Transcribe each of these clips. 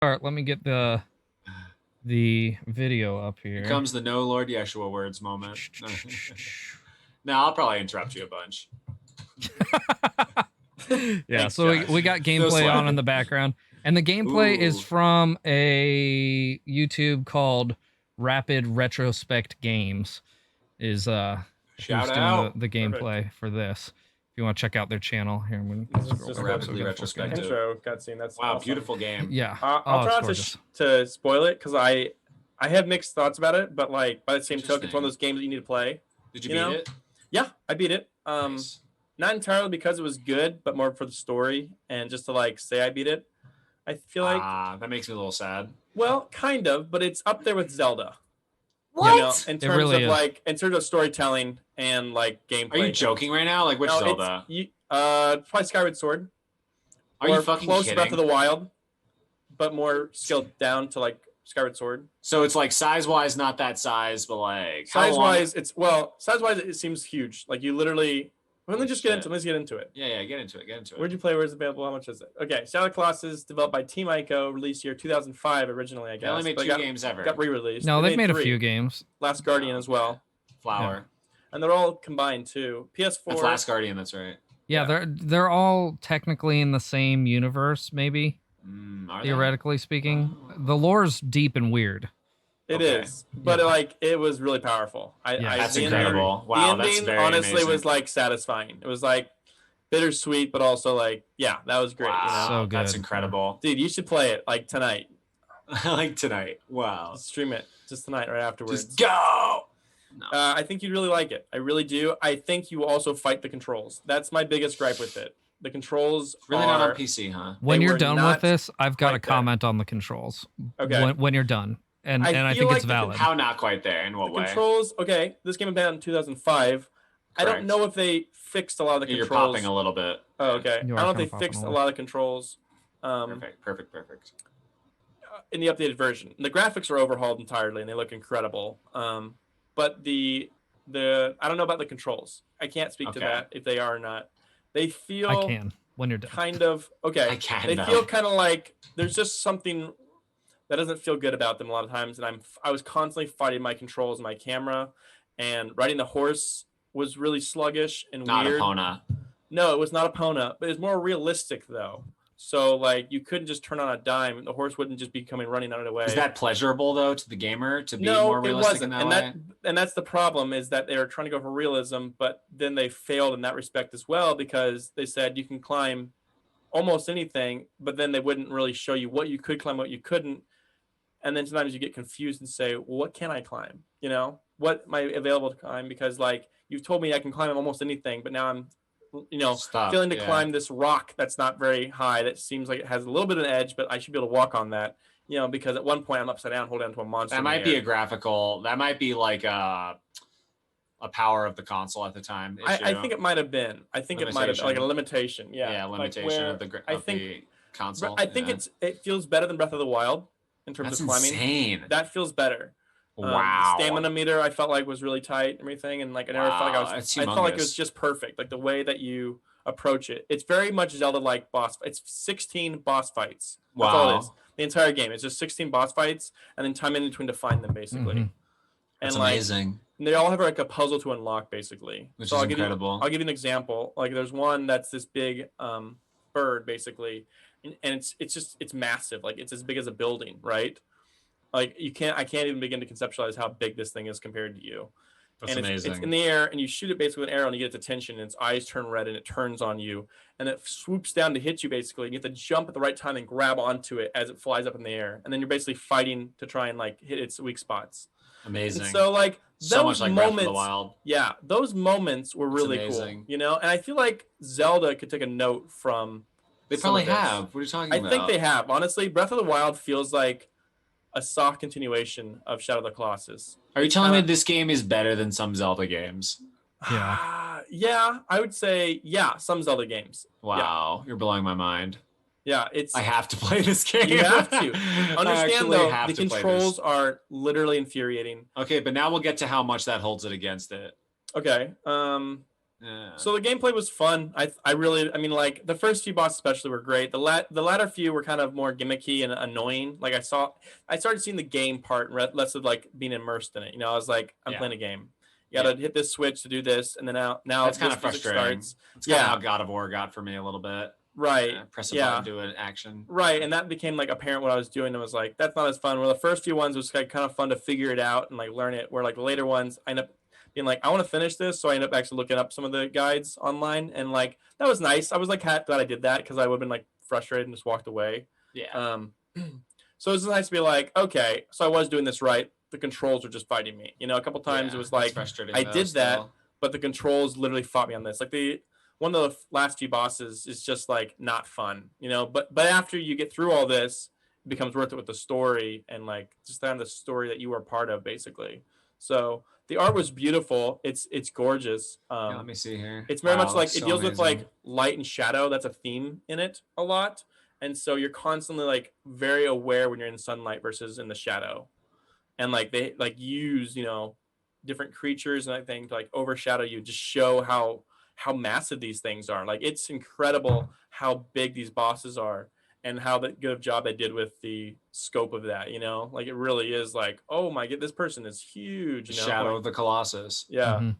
All right, let me get the video up Here here. comes the no Lord Yeshua words moment. Now I'll probably interrupt you a bunch. Yeah, Thanks, so we Josh. got No gameplay on sweat. in the background. And the gameplay is Ooh, from a YouTube called Rapid Retrospect Games is shout who's doing the, out. the Perfect. gameplay for this. If you want to check out their channel, here I'm gonna This is scroll just back the up so we Rapidly got a full screen. retrospective. intro cutscene. That's Wow, awesome. beautiful game. Yeah. I'll Oh, try it's not gorgeous. to spoil it because I have mixed thoughts about it, but like by the same token, it's one Interesting. of those games that you need to play. Did you You beat know? it? Yeah, I beat it. Nice. Not entirely because it was good, but more for the story and just to like say I beat it. I feel like, That makes me a little sad. well, kind of, but it's up there with Zelda. What? You know, in It terms really of is. like in terms of storytelling and like gameplay. Are you joking right now? Like which No, Zelda? probably Skyward Sword. Are or you fucking close to Breath of kidding? the Wild, but more scaled down to like Skyward Sword. So it's like size wise, not that size, but like Size wise, it seems huge. Like you literally. Let's get into it. Yeah, get into it. Where'd you play? Where's it available? How much is it? Okay, Shadow Colossus, developed by Team Ico, released year 2005 originally, I guess. They only made but two games ever. Got re-released. No, they've made a three. few games. Last Guardian as well. Flower. And they're all combined too. PS4. That's Last Guardian. That's right. Yeah, they're all technically in the same universe, maybe. Are Theoretically speaking, the lore's deep and weird. It is, but like it was really powerful. That's incredible. Wow, the ending that's very honestly amazing. was like satisfying. It was like bittersweet, but also like that was great. Wow, you know? So good. That's incredible, dude. You should play it like tonight. Like tonight. Wow. Stream it just tonight, right afterwards. Just go. No. I think you'd really like it. I really do. I think you also fight the controls. That's my biggest gripe with it. The controls really not on PC, huh? When you're done with this, I've got a comment on the controls. Okay. When you're done. And I think it's valid. How not quite there? In what way? Controls, okay. This game was banned in 2005. Correct. I don't know if they fixed a lot of the controls. You're popping a little bit. Oh, okay. I don't know if they fixed a lot of controls. Perfect. In the updated version. And the graphics are overhauled entirely and they look incredible. But the I don't know about the controls. I can't speak to that if they are or not. They feel I can when you're done. Kind of okay. I can. They feel kind of like there's just something that doesn't feel good about them a lot of times, and I was constantly fighting my controls and my camera, and riding the horse was really sluggish and not weird. Not Epona. No, it was not Epona, but it's more realistic though. So like you couldn't just turn on a dime, and the horse wouldn't just be coming running out of the way. Is that pleasurable though to the gamer to be more realistic in that way? And that's the problem is that they were trying to go for realism, but then they failed in that respect as well because they said you can climb almost anything, but then they wouldn't really show you what you could climb, what you couldn't. And then sometimes you get confused and say, well, what can I climb? You know, what am I available to climb? Because like you've told me I can climb almost anything, but now I'm, feeling to climb this rock that's not very high. That seems like it has a little bit of an edge, but I should be able to walk on that. Because at one point I'm upside down holding onto a monster. That might be a graphical. That might be like a power of the console at the time. I think it might have been. I think it might have been like a limitation. Yeah, limitation of the console. I think it feels better than Breath of the Wild in terms of climbing. Insane. That feels better. Wow. The stamina meter I felt like was really tight and everything, and like I never felt like I felt like it was just perfect. Like the way that you approach it, it's very much Zelda-like boss. It's 16 boss fights. That's all it is. The entire game. It's just 16 boss fights, and then time in between to find them, basically. Mm-hmm. That's amazing. And they all have like a puzzle to unlock, basically. Which is incredible. I'll give you an example. Like there's one that's this big bird, basically, and it's massive. Like it's as big as a building, right? Like I can't even begin to conceptualize how big this thing is compared to you. That's amazing. It's in the air, and you shoot it basically with an arrow, and you get its attention, and its eyes turn red, and it turns on you, and it swoops down to hit you, basically. And you have to jump at the right time and grab onto it as it flies up in the air, and then you're basically fighting to try and like hit its weak spots. Amazing. And so like so much like moments, Breath of the Wild. Yeah, those moments were really cool. And I feel like Zelda could take a note from. They probably have. What are you talking about? I think they have. Honestly, Breath of the Wild feels like a soft continuation of Shadow of the Colossus. Are you telling me this game is better than some Zelda games? Yeah. Yeah, I would say some Zelda games. Wow, you're blowing my mind. Yeah, I have to play this game. You have to. Understand though, the controls are literally infuriating. Okay, but now we'll get to how much that holds it against it. Okay. Yeah. So the gameplay was fun. I really, I mean, like the first few bosses especially were great. The latter few were kind of more gimmicky and annoying. Like I started seeing the game part less of like being immersed in it. You know, I was like, I'm playing a game. You gotta hit this switch to do this, and then now That's kind this of music frustrating. starts. It's kind of how God of War got for me a little bit. Right. Press a Yeah. button, do an action. Right, and that became like apparent what I was doing. And was like, that's not as fun. Where the first few ones was like kind of fun to figure it out and like learn it. Where like the later ones, I end up being like, I want to finish this, so I end up actually looking up some of the guides online, and like that was nice. I was like glad I did that because I would have been like frustrated and just walked away. Yeah. So it was nice to be like, okay, so I was doing this right. The controls were just fighting me. You know, a couple times it was like I did that, but the controls literally fought me on this. Like one of the last few bosses is just like not fun, you know. But after you get through all this, it becomes worth it with the story and like just kind of the story that you were part of, basically. So the art was beautiful. It's gorgeous. Let me see here. It's very much like so it deals amazing. with like light and shadow. That's a theme in it a lot, and so you're constantly like very aware when you're in sunlight versus in the shadow, and like they like use different creatures and everything to like overshadow you, just show how massive these things are. Like it's incredible how big these bosses are and how good of job they did with the scope of that, like it really is like, oh my god, this person is huge, Shadow like, of the Colossus. yeah.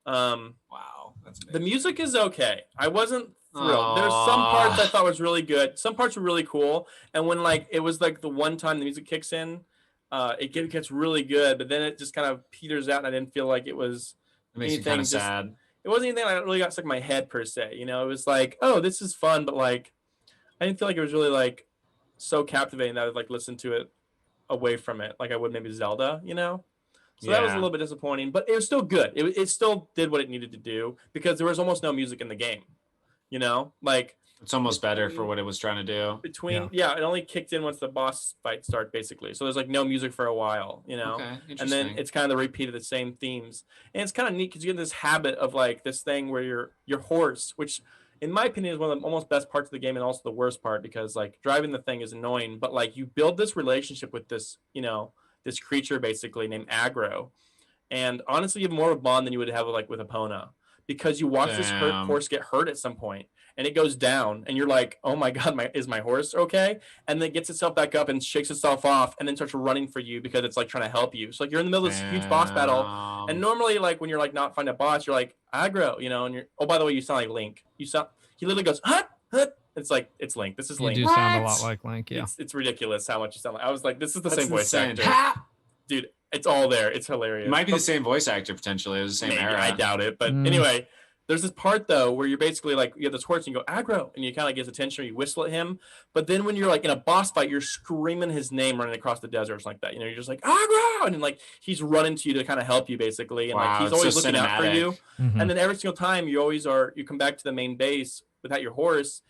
Wow, that's amazing. The music is okay. I wasn't thrilled. There's some parts I thought was really good, some parts were really cool, and when like it was like the one time the music kicks in, it gets really good, but then it just kind of peters out, and I didn't feel like it was makes you kind of sad. It wasn't anything that really got stuck in my head per se. It was like, oh, this is fun, but like I didn't feel like it was really like so captivating that I would like listen to it away from it like I would maybe Zelda. So that was a little bit disappointing, but it was still good. It still did what it needed to do because there was almost no music in the game. Like it's almost better for what it was trying to do. It only kicked in once the boss fight started, basically. So there's like no music for a while, Okay, and then it's kind of the repeat of the same themes, and it's kind of neat because you get this habit of like this thing where your horse, which in my opinion is one of the almost best parts of the game and also the worst part, because like driving the thing is annoying, but like you build this relationship with this this creature basically named Aggro, and honestly you have more of a bond than you would have like with Epona, because you watch this horse get hurt at some point and it goes down and you're like, oh my god, is my horse okay? And then it gets itself back up and shakes itself off and then starts running for you because it's like trying to help you. So like you're in the middle of this huge boss battle, and normally like when you're like not finding a boss, you're like Aggro, and you're, oh by the way, you sound like Link. He literally goes hut. It's like, it's Link. This is Link. You do sound a lot like Link. Yeah, it's ridiculous how much you sound like. I was like, this is the same voice actor. Dude, it's all there. It's hilarious. It might be the same voice actor potentially. It was the same era. I doubt it. But anyway, there's this part though where you're basically like, you have this horse and you go Aggro, and you kind of get his attention, or you whistle at him. But then when you're like in a boss fight, you're screaming his name running across the desert or something like that. You're just like Aggro, and then like he's running to you to kind of help you basically, and like he's always looking out for you. And then every single time you come back to the main base without your horse,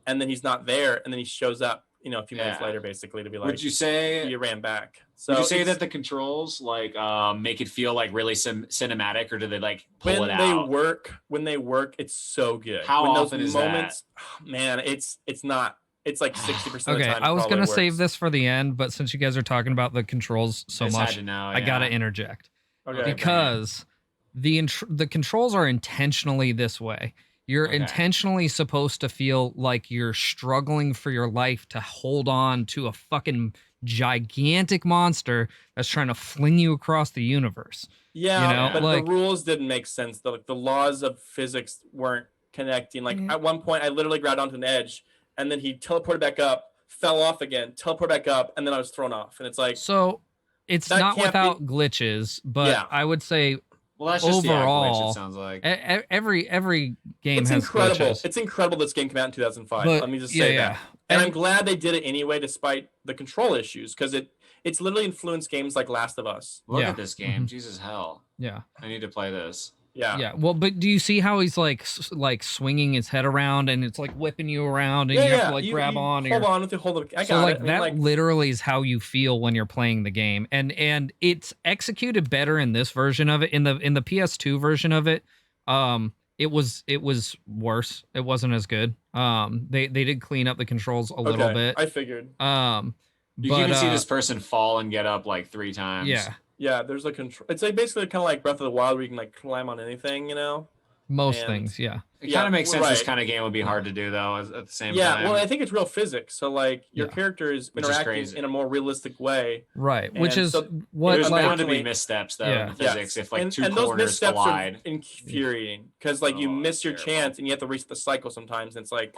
and then he's not there, and then he shows up a few minutes later basically to be like, would you say you ran back? So would you say that the controls like make it feel like really cinematic, or do they like pull it out? When they work, it's so good. How when often those is moments, that? Man, it's not. It's like 60% of the Okay, time. I was gonna save this for the end, but since you guys are talking about the controls so much, I gotta interject. Okay. Because the controls are intentionally this way. You're intentionally supposed to feel like you're struggling for your life to hold on to a fucking gigantic monster that's trying to fling you across the universe. Yeah, but like, the rules didn't make sense. The laws of physics weren't connecting. Like at one point, I literally grabbed onto an edge, and then he teleported back up, fell off again, teleported back up, and then I was thrown off. And it's like, so it's not without glitches, but I would say. Well, that's just overall, it sounds like every game has incredible. glitches. It's incredible this game came out in 2005. Let me just say that. And I'm glad they did it anyway, despite the control issues, because it's literally influenced games like Last of Us. Look at this game, Jesus hell. Yeah, I need to play this. Yeah. Well, but do you see how he's like swinging his head around and it's like whipping you around and you have to like grab on? Hold on with I got it. That literally is how you feel when you're playing the game, and it's executed better in this version of it. In the PS2 version of it, it was worse. It wasn't as good. They did clean up the controls a little bit. I figured. You can even see this person fall and get up like 3 times. Yeah, there's a control. It's like basically kind of like Breath of the Wild, where you can like climb on anything, Most And things, yeah. It kind of makes sense. This right. kind of game would be hard to do though. At the same Yeah, time, well, I think it's real physics. So like your Yeah. character is Which is interacting crazy. in a more realistic way. Right, which And is so what there's like bound to be unfortunately- missteps though Yeah. in the physics if like two and those corners missteps collide. are infuriating because like you Oh, miss your that's chance and you have to reset the cycle sometimes. And it's like,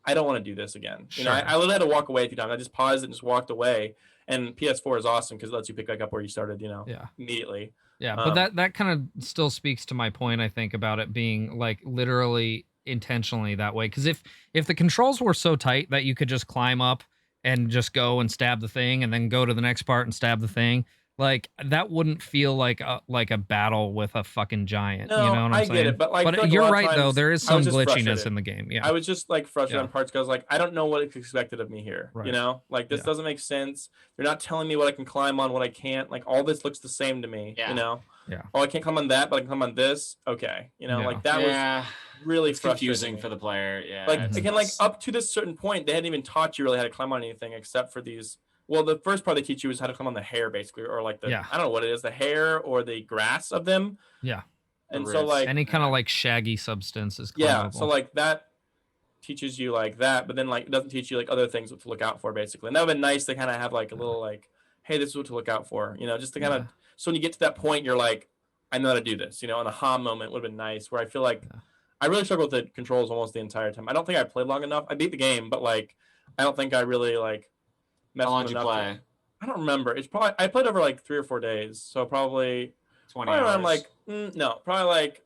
I don't want to do this again. You know, Sure. I literally had to walk away a few times. I just paused it and just walked away. And PS4 is awesome because it lets you pick back up where you started. You know, Yeah. immediately. Yeah, but that kind of still speaks to my point, I think, about it being like literally intentionally that way. Because if the controls were so tight that you could just climb up and just go and stab the thing, and then go to the next part and stab the thing, like that wouldn't feel like a battle with a fucking giant. No, you know what I'm I saying? get it, but like, I feel like a you're lot of right though. times There is I was some just glitchiness frustrated. in the game. Yeah, I was just like frustrated Yeah. on parts because like I don't know what is expected of me here. Right. You know, like this Yeah. doesn't make sense. They're not telling me what I can climb on, what I can't. Like all this looks the same to me. Yeah. You know. Yeah. Oh, I can't climb on that, but I can climb on this. Okay. You know, Yeah. like that was really it's frustrating confusing me. for the player. Yeah, Like it's again, like less- up to this certain point, they hadn't even taught you really how to climb on anything except for these. Well, the first part they teach you is how to climb on the hair, basically, or like the Yeah. I don't know what it is, the hair or the grass of them. Yeah. And The so roots. like Any kind of like shaggy substance is yeah, climbable. so like that teaches you like that, but then like it doesn't teach you like other things what to look out for, basically. And that would have been nice to kind of have like a little like, hey, this is what to look out for, you know, just to kind of so when you get to that point, you're like, I know how to do this, you know, an aha moment would have been nice where I feel like I really struggled with the controls almost the entire time. I don't think I played long enough. I beat the game, but like I don't think I really like messed How long with did you enough. play? I don't remember. It's probably I played over like 3 or 4 days, so probably 20 probably around hours. like no, probably like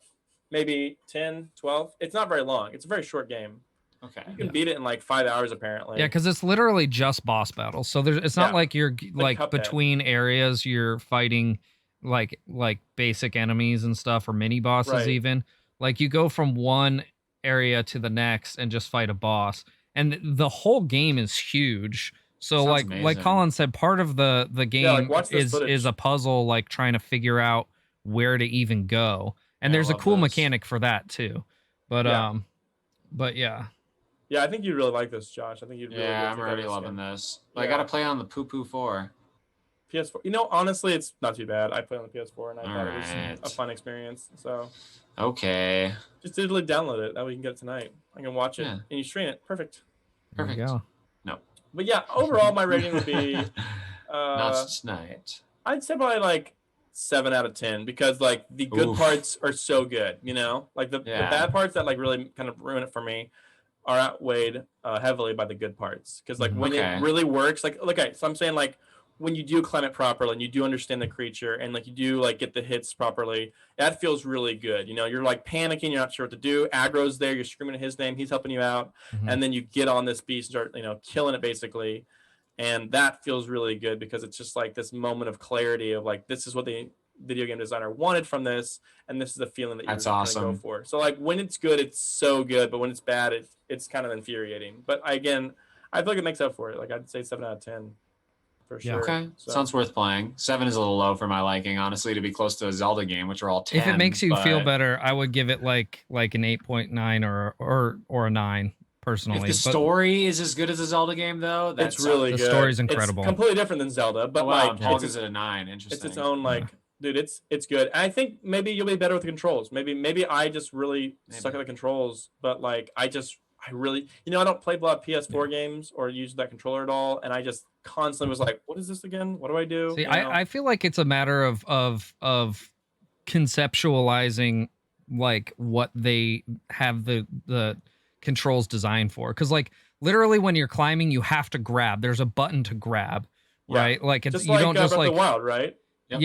maybe 10, 12. It's not very long. It's a very short game. Okay. You can beat it in like 5 hours apparently. Yeah, because it's literally just boss battles. So there's it's not Yeah. like you're like Cuphead. between areas you're fighting like basic enemies and stuff or mini bosses Right. even. Like you go from one area to the next and just fight a boss. And the whole game is huge. So Sounds like amazing. Colin said, part of the game watch this footage. is a puzzle, like trying to figure out where to even go. And Yeah, I there's a love cool this. mechanic for that too. But Yeah. yeah. Yeah, I think you'd really like this, Josh. I think you'd really Yeah, I'm take already this loving game. this. But I Yeah. gotta play on the Poo Poo 4. PS4. You know, honestly, it's not too bad. I played on the PS4 and I thought it was Alright. a fun experience. So Okay. just digitally download it. That way you can get it tonight. I can watch it Yeah. and you stream it. Perfect. There you Perfect. go. But yeah, overall my rating would be Not tonight. I'd say probably like 7 out of 10 because like the good Oof. parts are so good, you know, like the Yeah. bad parts that like really kind of ruin it for me are outweighed heavily by the good parts. Because like when Okay. it really works, like okay, so I'm saying like when you do climb it properly and you do understand the creature and like you do like get the hits properly, that feels really good. You know, you're like panicking, you're not sure what to do. Aggro's there, you're screaming his name, he's helping you out, Mhm. and then you get on this beast and start, you know, killing it basically. And that feels really good because it's just like this moment of clarity of like this is what the video game designer wanted from this, and this is the feeling that you're That's gonna awesome. go for. So like when it's good, it's so good, but when it's bad, it's kind of infuriating. But again, I feel like it makes up for it. Like I'd say 7 out of 10 for Yeah. sure. Okay. So, Sounds worth playing. 7 is a little low for my liking, honestly, to be close to a Zelda game, which are all 10. If it makes you feel but better, I would give it like an 8.9 or a 9 personally. If the But story is as good as a Zelda game, though, that's it's really the good. story's incredible. It's completely different than Zelda, but Oh, wow, like Paul it's, gives it a 9. Interesting. it's its own like dude, it's good. And I think maybe you'll be better with the controls. Maybe I just really suck at the controls, but like I really, you know, I don't play a lot of PS4 games or use that controller at all, and I just constantly was like, what is this again? What do I do? See, You know? I feel like it's a matter of conceptualizing like what they have the controls designed for. Because like literally when you're climbing, you have to grab. There's a button to grab, Yeah. right? Like it's just you like don't just Breath like of the Wild, right? Yep.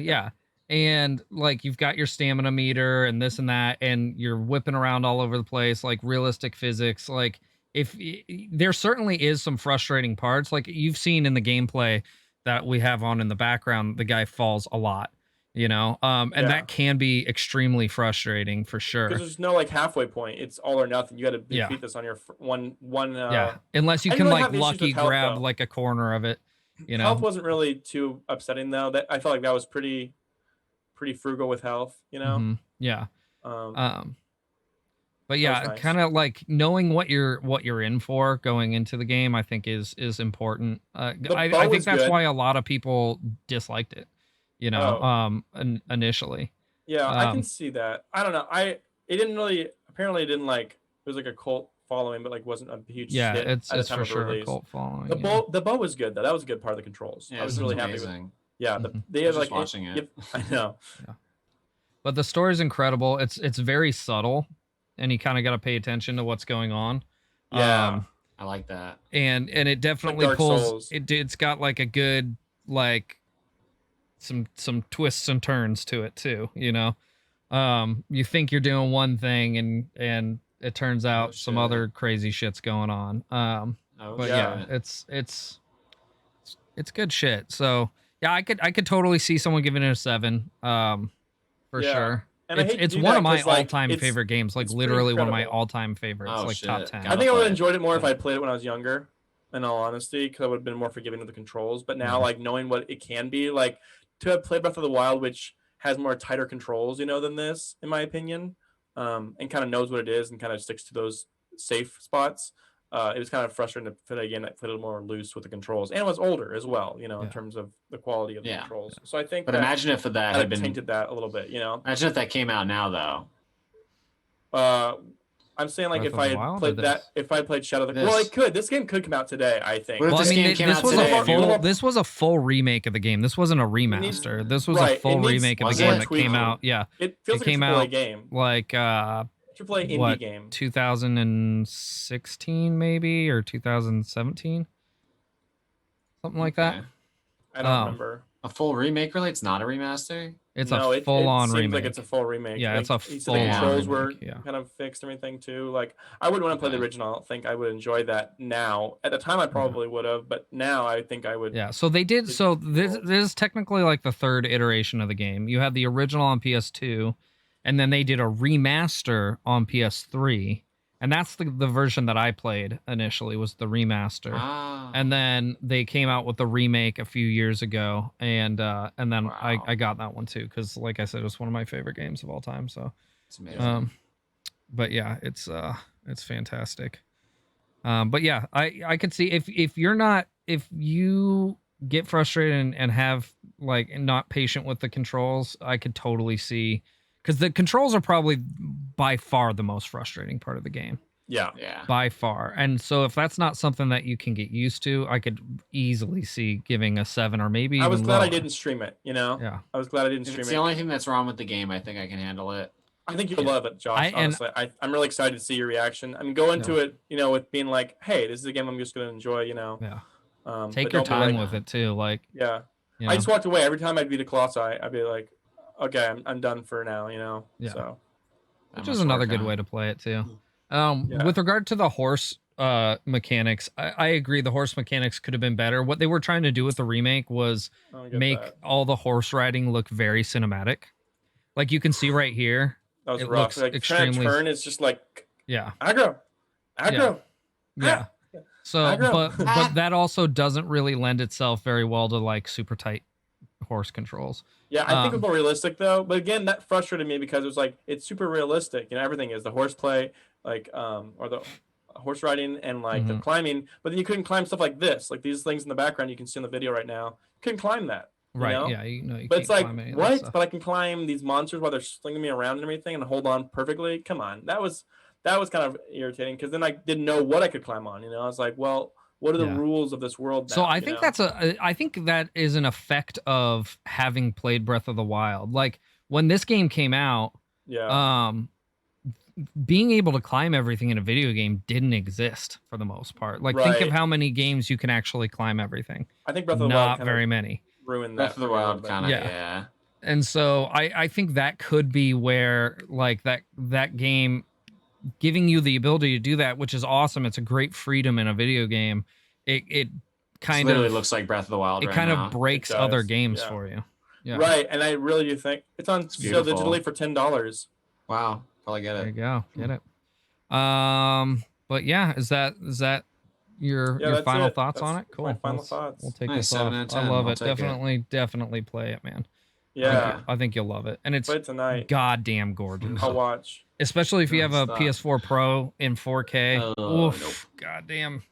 yeah. And like you've got your stamina meter and this and that, and you're whipping around all over the place, like realistic physics. Like if there certainly is some frustrating parts, like you've seen in the gameplay that we have on in the background, the guy falls a lot, you know, and Yeah. that can be extremely frustrating for sure. Because there's no like halfway point. It's all or nothing. You got to Yeah. defeat this on your one. Yeah, unless you I can really like have issues lucky with health, grab though. like a corner of it, you know. Health wasn't really too upsetting though. That I felt like that was pretty frugal with health. You know. Mhm. Yeah. Um, But That yeah, was nice. kind of like knowing what you're in for going into the game, I think is important. The I bow think is that's good. why a lot of people disliked it, you know, Oh. initially. Yeah, I can Um, see that. I don't know. it didn't really. Apparently, it didn't like. It was like a cult following, but like wasn't a huge Yeah, hit it's at the time for of the sure a release. cult following. The bow was good though. That was a good part of the controls. Yeah, I was really happy with. amazing. Yeah, Mhm. they I was have just like watching it. I know. But the story's incredible. It's very subtle, and you kind of got to pay attention to what's going on. Yeah. I like that. And it definitely Dark pulls. Souls. It's got like a good like some twists and turns to it too. You know, you think you're doing one thing, and it turns out some shit. other crazy shit's going on. Oh, But yeah. it's good shit. So yeah, I could totally see someone giving it a 7. For Yeah. sure. And I hate to It's do one that of my 'cause, like, all-time it's- favorite games. Like it's pretty literally one of my incredible. all-time favorites. Oh, like shit. top 10. Gotta I think I would play have it. enjoyed it more if Yeah. I played it when I was younger. In all honesty, because I would have been more forgiving of the controls. But now, Mhm. like knowing what it can be, like to have played Breath of the Wild, which has more tighter controls, you know, than this, in my opinion, and kind of knows what it is and kind of sticks to those safe spots. It was kind of frustrating to play again. That played a little more loose with the controls, and it was older as well, you know, in Yeah. terms of the quality of the Yeah. controls. So I think But that imagine if that kind had of been. tainted that a little bit, you know. Imagine if that came out now, though. I'm saying like Breath if of I the had Wild or played that, this? if I played Shadow of the This. well, it could. This game could come out today, I think. What if Well, I this mean, game came this out was today a and you- full. This was a full remake of the game. This wasn't a remaster. This was a right, it full needs- remake of the was game it? that came tweaking. out. Yeah, It feels it like came a AAA out game. like AAA indie what, game. 2016 maybe, or 2017, something like that. Okay. I don't Oh. remember. A full remake, really? It's not a remaster? It's No, a it full-on seems remake. like it's a full remake. Yeah, like, it's a he said the full-on controls were remake, yeah. kind of fixed and everything too. Like I wouldn't want to play the Okay. original. I don't think I would enjoy that now. At the time, I probably would have, but now I think I would. Yeah, so they did. It's So this cool. is technically like the third iteration of the game. You had the original on PS2, and then they did a remaster on PS3, and that's the version that I played initially, was the remaster. Ah. And then they came out with the remake a few years ago, and then Wow. I got that one too, because like I said, it was one of my favorite games of all time. So It's amazing. but yeah, it's fantastic. But yeah, I could see if you get frustrated and have like not patient with the controls, I could totally see, because the controls are probably by far the most frustrating part of the game. Yeah. Yeah. By far. And so if that's not something that you can get used to, I could easily see giving a 7 or maybe I was even glad I lower. didn't stream it. You know. Yeah. I was glad I didn't If stream it's it. the only thing that's wrong with the game, I think I can handle it. I think you'll love it, Josh. Honestly, I'm really excited to see your reaction. I mean, go into it, you know, with being like, "Hey, this is a game I'm just going to enjoy," you know. Yeah. But Take your don't be time like, with it too. Like, Yeah. you I know. just walked away every time I'd beat a Colossus. I'd be like, "Okay, I'm done for now," you know. Yeah. So. Which is another good way to play it too. Yeah. With regard to the horse mechanics, I agree. The horse mechanics could have been better. What they were trying to do with the remake was I get make that. all the horse riding look very cinematic. Like you can see right here. That was it rough. looks Like extremely- trying to turn is just like Yeah. aggro. Yeah. So, Aggro. but that also doesn't really lend itself very well to like super tight horse controls. Yeah, I think it Um, was more realistic though. But again, that frustrated me because it was like it's super realistic. You know, everything is the horseplay, like or the horse riding and like the Mhm. climbing. But then you couldn't climb stuff like this, like these things in the background you can see in the video right now. Couldn't climb that. You Right. know? Yeah. You know. You But can't it's like climb any of that what? stuff. But I can climb these monsters while they're slinging me around and everything and hold on perfectly. Come on, that was kind of irritating because then I didn't know what I could climb on. You know, I was like, well, what are the Yeah. rules of this world? So now, I you think know? I think that is an effect of having played Breath of the Wild. Like when this game came out, Yeah. being able to climb everything in a video game didn't exist for the most part. Like think of Right. how many games you can actually climb everything. I think Breath of the Wild Not kind very of many. ruined that. Breath of the for me a little Wild bit. kind of, Yeah. yeah. And so I think that could be where like that game giving you the ability to do that, which is awesome. It's a great freedom in a video game. It kind Literally of looks like Breath of the Wild it right kind now. of breaks It other does, games yeah. for you. Yeah. Right, and I really do think it's on sale beautiful. digitally for $10. Wow. Probably get There you it. go. Get it. But yeah, is that your Yeah, that's final it. thoughts on That's it? Cool. my final thoughts. We'll take Nice, this 7 off. out of I 10. love I'll it. take it. Definitely play it, man. Yeah, I think you'll love it, and it's play it tonight. goddamn gorgeous. I'll watch. Especially if you have a Nonstop. PS4 Pro in 4K. Oh, Oof, nope. goddamn.